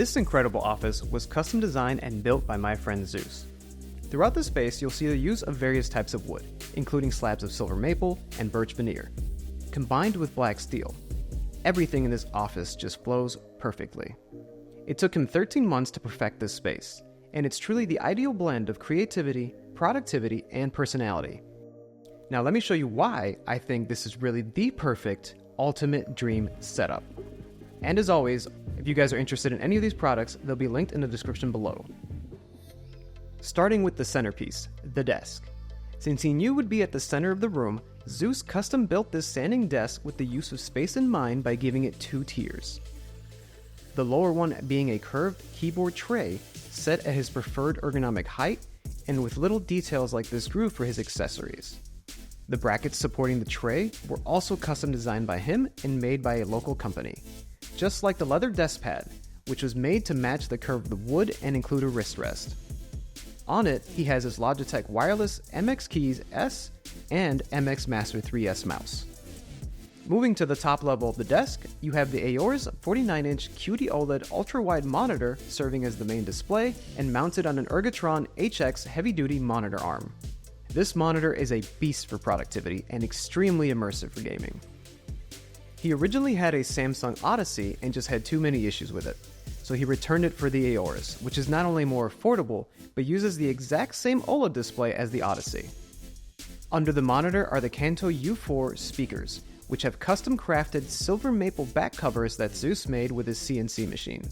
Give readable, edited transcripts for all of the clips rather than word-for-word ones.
This incredible office was custom designed and built by my friend Zeus. Throughout the space, you'll see the use of various types of wood, including slabs of silver maple and birch veneer, combined with black steel. Everything in this office just flows perfectly. It took him 13 months to perfect this space, and it's truly the ideal blend of creativity, productivity, and personality. Now let me show you why I think this is really the perfect, ultimate dream setup. And as always, if you guys are interested in any of these products, they'll be linked in the description below. Starting with the centerpiece, the desk. Since he knew it would be at the center of the room, Zeus custom built this standing desk with the use of space in mind by giving it 2 tiers. The lower one being a curved keyboard tray set at his preferred ergonomic height and with little details like this groove for his accessories. The brackets supporting the tray were also custom designed by him and made by a local company, just like the leather desk pad, which was made to match the curve of the wood and include a wrist rest. On it, he has his Logitech wireless MX Keys S and MX Master 3S mouse. Moving to the top level of the desk, you have the Aor's 49-inch QD OLED ultra-wide monitor serving as the main display and mounted on an Ergotron HX heavy-duty monitor arm. This monitor is a beast for productivity and extremely immersive for gaming. He originally had a Samsung Odyssey and just had too many issues with it, so he returned it for the Aor's, which is not only more affordable, but uses the exact same OLED display as the Odyssey. Under the monitor are the Kanto U4 speakers, which have custom crafted silver maple back covers that Zeus made with his CNC machine.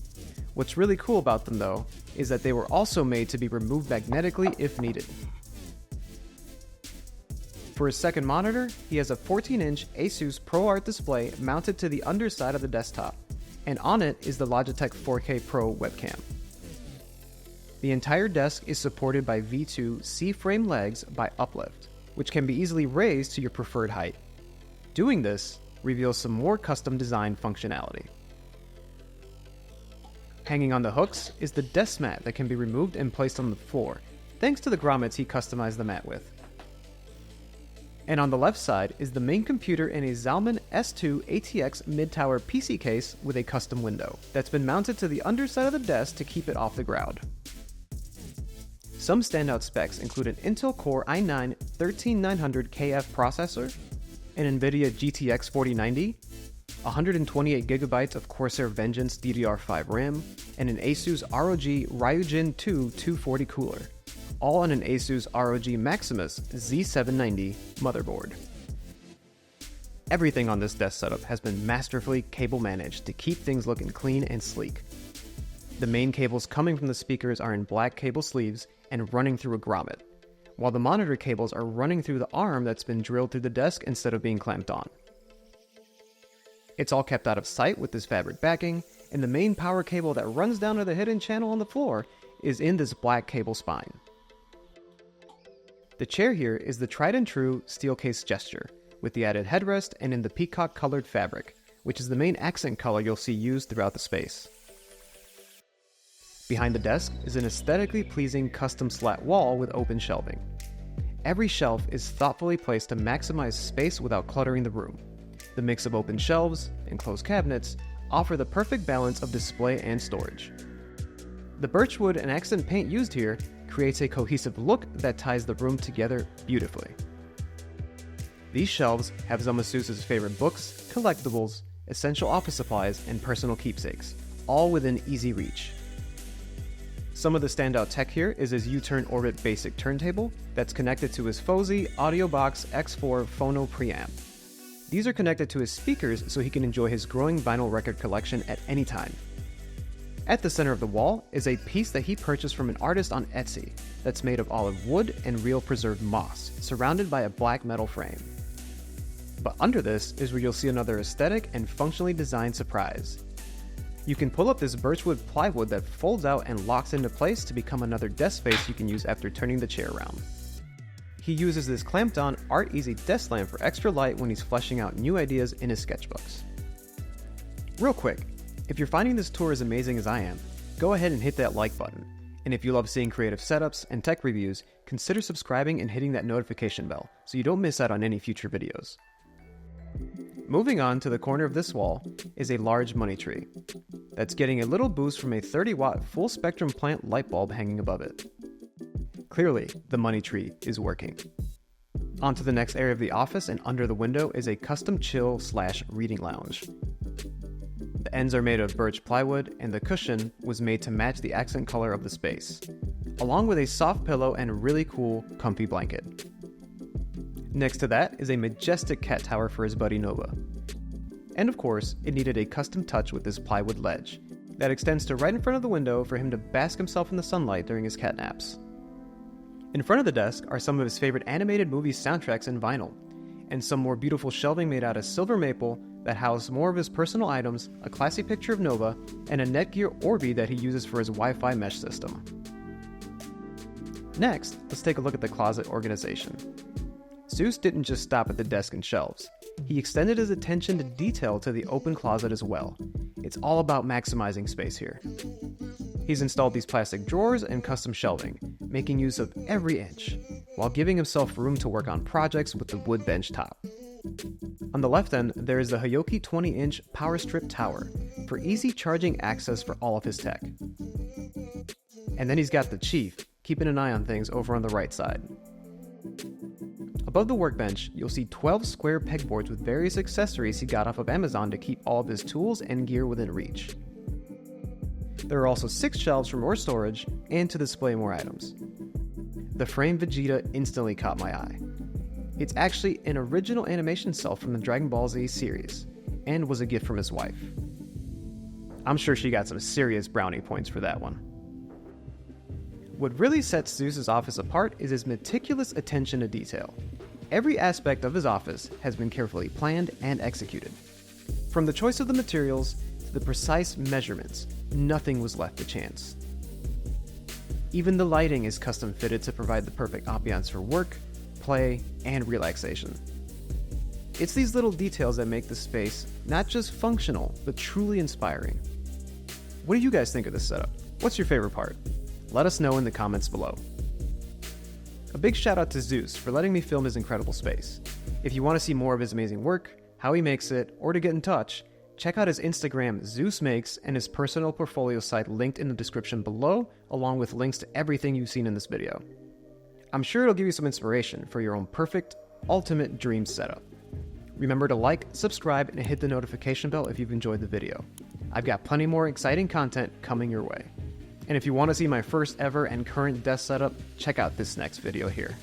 What's really cool about them though, is that they were also made to be removed magnetically if needed. For his second monitor, he has a 14-inch Asus ProArt display mounted to the underside of the desktop, and on it is the Logitech 4K Pro webcam. The entire desk is supported by V2 C-frame legs by Uplift, which can be easily raised to your preferred height. Doing this reveals some more custom design functionality. Hanging on the hooks is the desk mat that can be removed and placed on the floor, thanks to the grommets he customized the mat with. And on the left side is the main computer in a Zalman S2 ATX mid-tower PC case with a custom window that's been mounted to the underside of the desk to keep it off the ground. Some standout specs include an Intel Core i9-13900KF processor, an NVIDIA GTX 4090, 128GB of Corsair Vengeance DDR5 RAM, and an Asus ROG Ryujin 2 240 cooler, all on an Asus ROG Maximus Z790 motherboard. Everything on this desk setup has been masterfully cable managed to keep things looking clean and sleek. The main cables coming from the speakers are in black cable sleeves and running through a grommet, while the monitor cables are running through the arm that's been drilled through the desk instead of being clamped on. It's all kept out of sight with this fabric backing, and the main power cable that runs down to the hidden channel on the floor is in this black cable spine. The chair here is the tried and true steel case gesture, with the added headrest and in the peacock colored fabric, which is the main accent color you'll see used throughout the space. Behind the desk is an aesthetically pleasing custom slat wall with open shelving. Every shelf is thoughtfully placed to maximize space without cluttering the room. The mix of open shelves and closed cabinets offer the perfect balance of display and storage. The birchwood and accent paint used here creates a cohesive look that ties the room together beautifully. These shelves have some of Zeus's favorite books, collectibles, essential office supplies, and personal keepsakes, all within easy reach. Some of the standout tech here is his U-Turn Orbit basic turntable that's connected to his Fozy AudioBox X4 phono preamp. These are connected to his speakers so he can enjoy his growing vinyl record collection at any time. At the center of the wall is a piece that he purchased from an artist on Etsy that's made of olive wood and real preserved moss, surrounded by a black metal frame. But under this is where you'll see another aesthetic and functionally designed surprise. You can pull up this birchwood plywood that folds out and locks into place to become another desk space you can use after turning the chair around. He uses this clamped on Art Easy desk lamp for extra light when he's fleshing out new ideas in his sketchbooks. Real quick, if you're finding this tour as amazing as I am, go ahead and hit that like button. And if you love seeing creative setups and tech reviews, consider subscribing and hitting that notification bell so you don't miss out on any future videos. Moving on to the corner of this wall is a large money tree. that's getting a little boost from a 30-watt full-spectrum plant light bulb hanging above it. Clearly, the money tree is working. Onto the next area of the office, and under the window is a custom chill/reading lounge. The ends are made of birch plywood, and the cushion was made to match the accent color of the space, along with a soft pillow and really cool, comfy blanket. Next to that is a majestic cat tower for his buddy Nova. And of course, it needed a custom touch with this plywood ledge that extends to right in front of the window for him to bask himself in the sunlight during his cat naps. In front of the desk are some of his favorite animated movie soundtracks in vinyl, and some more beautiful shelving made out of silver maple that house more of his personal items, a classy picture of Nova, and a Netgear Orbi that he uses for his Wi-Fi mesh system. Next, let's take a look at the closet organization. Zeus didn't just stop at the desk and shelves. He extended his attention to detail to the open closet as well. It's all about maximizing space here. He's installed these plastic drawers and custom shelving, making use of every inch, while giving himself room to work on projects with the wood bench top. On the left end, there is the Hyoki 20-inch power strip tower for easy charging access for all of his tech. And then he's got the Chief, keeping an eye on things over on the right side. Above the workbench, you'll see 12 square pegboards with various accessories he got off of Amazon to keep all of his tools and gear within reach. There are also 6 shelves for more storage and to display more items. The frame Vegeta instantly caught my eye. It's actually an original animation cell from the Dragon Ball Z series, and was a gift from his wife. I'm sure she got some serious brownie points for that one. What really sets Zeus's office apart is his meticulous attention to detail. Every aspect of his office has been carefully planned and executed. From the choice of the materials to the precise measurements, nothing was left to chance. Even the lighting is custom fitted to provide the perfect ambiance for work, play, and relaxation. It's these little details that make the space not just functional, but truly inspiring. What do you guys think of this setup? What's your favorite part? Let us know in the comments below. A big shout out to Zeus for letting me film his incredible space. If you want to see more of his amazing work, how he makes it, or to get in touch, check out his Instagram Zeus Makes and his personal portfolio site linked in the description below, along with links to everything you've seen in this video. I'm sure it'll give you some inspiration for your own perfect, ultimate dream setup. Remember to like, subscribe, and hit the notification bell if you've enjoyed the video. I've got plenty more exciting content coming your way. And if you want to see my first ever and current desk setup, check out this next video here.